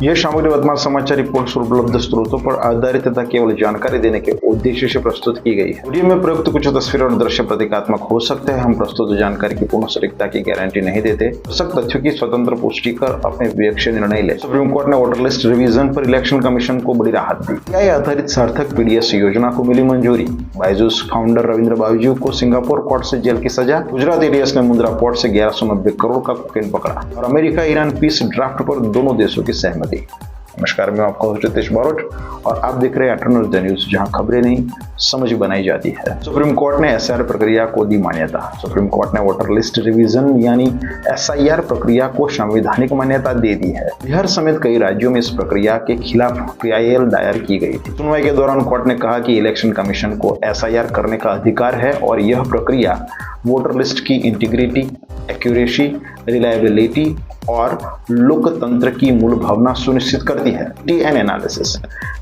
यह सामग्री वर्तमान समाचार रिपोर्ट्स और उपलब्ध स्रोतों पर आधारित तथा केवल जानकारी देने के उद्देश्य से प्रस्तुत की गई है। वीडियो में प्रयुक्त कुछ तस्वीरें और दृश्य प्रतीकात्मक हो सकते हैं। हम प्रस्तुत जानकारी की पूर्ण सटीकता की गारंटी नहीं देते। दर्शक तथ्यों की स्वतंत्र पुष्टि कर अपने विवेक से निर्णय ले। सुप्रीम कोर्ट ने वोटर लिस्ट रिवीजन पर इलेक्शन कमीशन को बड़ी राहत दी। एआई आधारित सार्थक पीडीएस योजना को मिली मंजूरी। बायजूस फाउंडर रविंद्र बाइजू को सिंगापुर कोर्ट से जेल की सजा। गुजरात एटीएस ने मुंद्रा पोर्ट से 1190 करोड़ का कोकेन पकड़ा। और अमेरिका ईरान पीस ड्राफ्ट पर दोनों देशों की सहमति। नमस्कार, मैं आपका होस्ट रितेश बारोट और आप देख रहे हैं एटर्नल द न्यूज, जहां खबरें नहीं समझ बनाई जाती है। सुप्रीम कोर्ट ने एसआईआर प्रक्रिया को दी मान्यता। सुप्रीम कोर्ट ने वोटर लिस्ट रिवीजन यानी एसआईआर प्रक्रिया को संवैधानिक मान्यता दे दी है। बिहार समेत कई राज्यों में इस प्रक्रिया के खिलाफ पीआईएल दायर की गई थी। सुनवाई के दौरान कोर्ट ने कहा कि इलेक्शन कमीशन को एसआईआर करने का अधिकार है और यह प्रक्रिया वोटर लिस्ट की इंटीग्रिटी, एक्यूरेसी, रिलायबिलिटी और लोकतंत्र की मूल भावना सुनिश्चित करती है। TN analysis.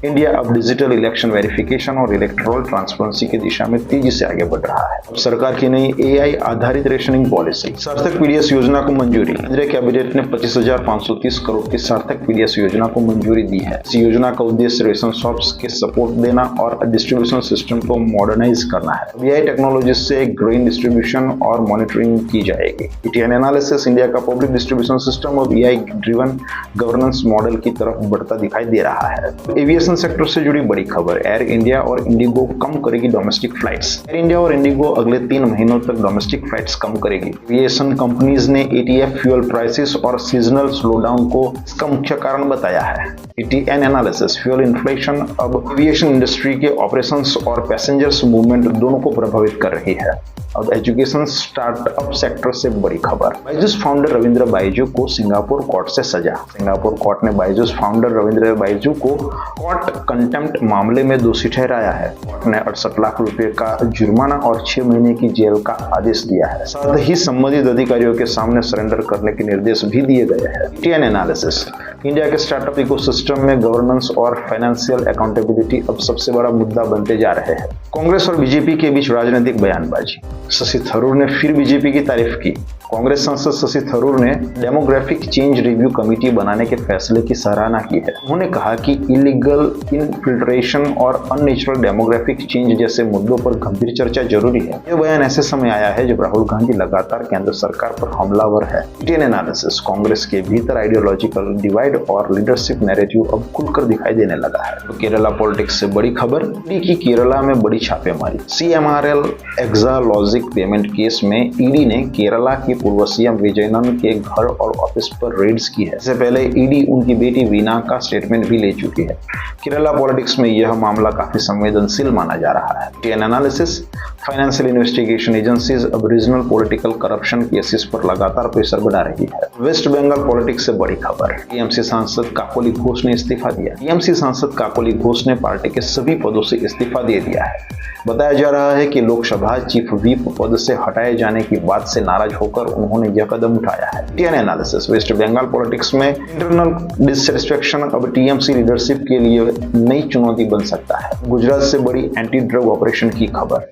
इंडिया अब डिजिटल इलेक्शन वेरिफिकेशन और इलेक्टोरल ट्रांसपेरेंसी की दिशा में तेजी से आगे बढ़ रहा है। अब सरकार की नई एआई आधारित रेशनिंग पॉलिसी। सार्थक पीडीएस योजना को मंजूरी। केंद्रीय कैबिनेट ने 25,530 करोड़ की सार्थक पीडीएस योजना को मंजूरी दी है। इस योजना का उद्देश्य रेशन शॉप्स के सपोर्ट देना और डिस्ट्रीब्यूशन सिस्टम को मॉडर्नाइज करना है। एआई टेक्नोलॉजी से ग्रेन डिस्ट्रीब्यूशन और मॉनिटरिंग की जाएगी। TN analysis. इंडिया का पब्लिक डिस्ट्रीब्यूशन सिस्टम और एआई ड्रिवन गवर्नेंस मॉडल की तरफ बढ़ता दिखाई दे रहा है। एविएशन सेक्टर से जुड़ी बड़ी खबर। एयर इंडिया और इंडिगो कम करेगी डोमेस्टिक फ्लाइट्स। एयर इंडिया और इंडिगो अगले 3 महीनों तक डोमेस्टिक फ्लाइट्स कम करेगी। एविएशन कंपनीज ने एटीएफ फ्यूल प्राइसेस और सीजनल स्लोडाउन को इसका मुख्य कारण बताया है। TN analysis. फ्यूल इन्फ्लेशन अब एविएशन इंडस्ट्री के ऑपरेशंस और पैसेंजर्स मूवमेंट दोनों को प्रभावित कर रही है। अब एजुकेशन स्टार्टअप सेक्टर से बड़ी खबर। बायजूस फाउंडर रविंद्र बाइजू को सिंगापुर कोर्ट से सजा। सिंगापुर कोर्ट ने बायजूस फाउंडर रविंद्र बाइजू को कोर्ट कंटेम्प्ट मामले में दोषी ठहराया है। कोर्ट ने 68 लाख रुपए का जुर्माना और 6 महीने की जेल का आदेश दिया है। साथ ही संबंधित अधिकारियों के सामने सरेंडर करने के निर्देश भी दिए गए हैं। TN analysis. इंडिया के स्टार्टअप इकोसिस्टम में गवर्नेंस और फाइनेंशियल अकाउंटेबिलिटी अब सबसे बड़ा मुद्दा बनते जा रहे हैं। कांग्रेस और बीजेपी के बीच राजनीतिक बयानबाजी। शशि थरूर ने फिर बीजेपी की तारीफ की। कांग्रेस सांसद शशि थरूर ने डेमोग्राफिक चेंज रिव्यू कमेटी बनाने के फैसले की सराहना की है। उन्होंने कहा कि इलीगल इनफिल्ट्रेशन और अननेचुरल डेमोग्राफिक चेंज जैसे मुद्दों पर गंभीर चर्चा जरूरी है। यह बयान ऐसे समय आया है जब राहुल गांधी लगातार केंद्र सरकार पर हमलावर है। TN analysis. कांग्रेस के भीतर आइडियोलॉजिकल डिवाइड और लीडरशिप नैरेटिव अब खुलकर दिखाई देने लगा है। तो केरला पॉलिटिक्स से बड़ी खबर। ईडी की केरला में बड़ी छापेमारी। सीएमआरएल एक्सालॉजिक पेमेंट केस में ईडी ने केरला की पूर्व सीएम विजयनन के घर और ऑफिस पर रेड्स की है। इससे पहले ईडी उनकी बेटी वीना का स्टेटमेंट भी ले चुकी है। केरला पॉलिटिक्स में यह मामला काफी संवेदनशील माना जा रहा है। TN analysis. Financial investigation agencies अब रीजनल पॉलिटिकल करप्शन केसेस पर लगातार प्रेशर बढ़ा रही है। वेस्ट बंगाल पॉलिटिक्स से बड़ी खबर। टीएमसी सांसद काकोली घोष ने इस्तीफा दिया। टीएमसी सांसद काकोली घोष ने पार्टी के सभी पदों से इस्तीफा दे दिया है। बताया जा रहा है कि लोकसभा चीफ व्हिप पद से हटाए जाने की बात से नाराज होकर उन्होंने यह कदम उठाया है। TN analysis. West Bengal politics में इंटरनल डिससैटिस्फैक्शन अब टीएमसी लीडरशिप के लिए नई चुनौती बन सकता है। गुजरात से बड़ी एंटी ड्रग ऑपरेशन की खबर।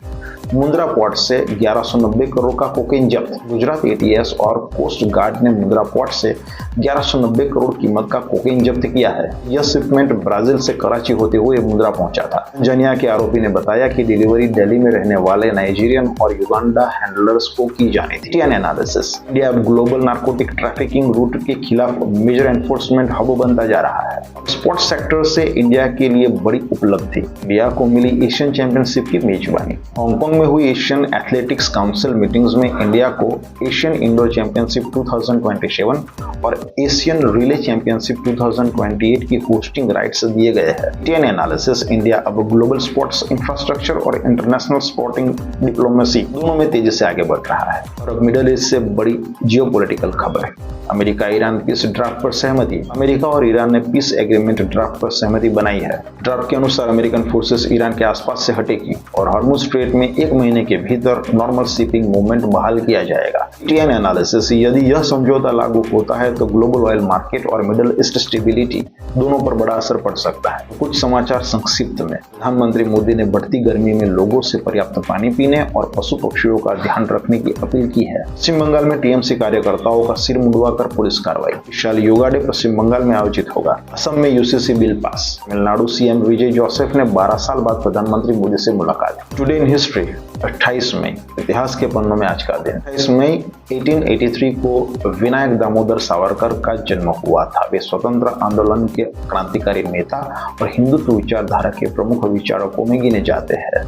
मुंद्रा पोर्ट से 1190 करोड़ का कोकेन जब्त। गुजरात एटीएस और कोस्ट गार्ड ने मुंद्रा पोर्ट से 1190 करोड़ कीमत का कोकेन जब्त किया है। यह शिपमेंट ब्राजील से कराची होते हुए मुंद्रा पहुंचा था। जनिया के आरोपी ने बताया कि डिलीवरी दिल्ली में रहने वाले नाइजीरियन और युगांडा हैंडलर्स को की जानी थी। TN analysis. इंडिया अब ग्लोबल नार्कोटिक ट्रैफिकिंग रूट के खिलाफ मेजर एनफोर्समेंट हब बनता जा रहा है। स्पोर्ट्स सेक्टर से इंडिया के लिए बड़ी उपलब्धि। इंडिया को मिली एशियन चैंपियनशिप की मेजबानी। हांगकांग में हुई एशियन एथलेटिक्स काउंसिल मीटिंग्स में इंडिया को एशियन इंडोर चैंपियनशिप 2027 और एशियन रिले चैंपियनशिप 2028 की होस्टिंग राइट्स दिए गए हैं। TN analysis. इंडिया अब ग्लोबल स्पोर्ट्स इंफ्रास्ट्रक्चर और इंटरनेशनल स्पोर्टिंग डिप्लोमेसी दोनों में तेजी से आगे बढ़ रहा है। और अब मिडिल ईस्ट से बड़ी जियोपॉलिटिकल खबर है। अमेरिका ईरान पीस ड्राफ्ट पर सहमति। अमेरिका और ईरान ने पीस एग्रीमेंट ड्राफ्ट पर सहमति बनाई है। ड्राफ्ट के अनुसार अमेरिकन फोर्सेस ईरान के आसपास से हटेगी और हॉर्मुज स्ट्रेट में 1 महीने के भीतर नॉर्मल शिपिंग मूवमेंट बहाल किया जाएगा। TN analysis. यदि यह समझौता लागू होता है तो ग्लोबल ऑयल मार्केट और मिडिल ईस्ट स्टेबिलिटी दोनों पर बड़ा असर पड़ सकता है। कुछ समाचार संक्षिप्त में। प्रधानमंत्री मोदी ने बढ़ती गर्मी में लोगों से पर्याप्त पानी पीने और पशु पक्षियों का ध्यान रखने की अपील की है। पश्चिम बंगाल में टीएमसी कार्यकर्ताओं का सिर मुंडवा कर पुलिस कार्रवाई। विशाल योगा डे पश्चिम बंगाल में आयोजित होगा। असम में UCC bill pass. Tamil Nadu CM Vijay Joseph ने 12 साल बाद प्रधानमंत्री मोदी से मुलाकात। टुडे इन हिस्ट्री 28 मई, इतिहास के पन्नों में आज का दिन। 28 मई 1883 को विनायक दामोदर सावरकर का जन्म हुआ था। वे स्वतंत्र आंदोलन के क्रांतिकारी नेता और हिंदुत्व विचारधारा के प्रमुख विचारकों में गिने जाते हैं।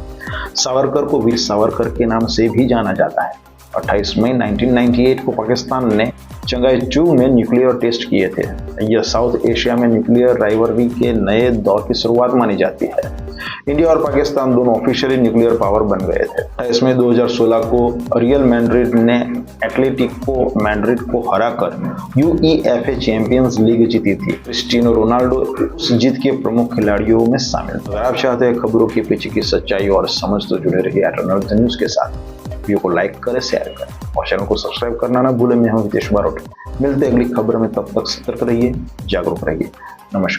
सावरकर को वीर सावरकर के नाम से भी जाना जाता है। 28 मई 1998 को पाकिस्तान ने चंगाई-2 में न्यूक्लियर टेस्ट किए थे। यह साउथ एशिया में न्यूक्लियर राइवलरी के नए दौर की शुरुआत मानी जाती है। इंडिया और पाकिस्तान दोनों ऑफिशियली न्यूक्लियर पावर बन गए थे। 28 मई 2016 को रियल मैड्रिड ने एटलेटिको मैड्रिड को हराकर UEFA चैंपियंस लीग जीती थी। क्रिस्टियानो रोनाल्डो उस जीत के प्रमुख खिलाड़ियों में शामिल। अगर आप चाहते हैं खबरों के पीछे की सच्चाई और समझ तो जुड़े रहिए एटर्नल न्यूज के साथ। वीडियो को लाइक करें, शेयर करें और चैनल को सब्सक्राइब करना ना भूलें। मैं हूं हितेश बारोट। मिलते अगली खबर में, तब तक सतर्क रहिए, जागरूक रहिए। नमस्कार।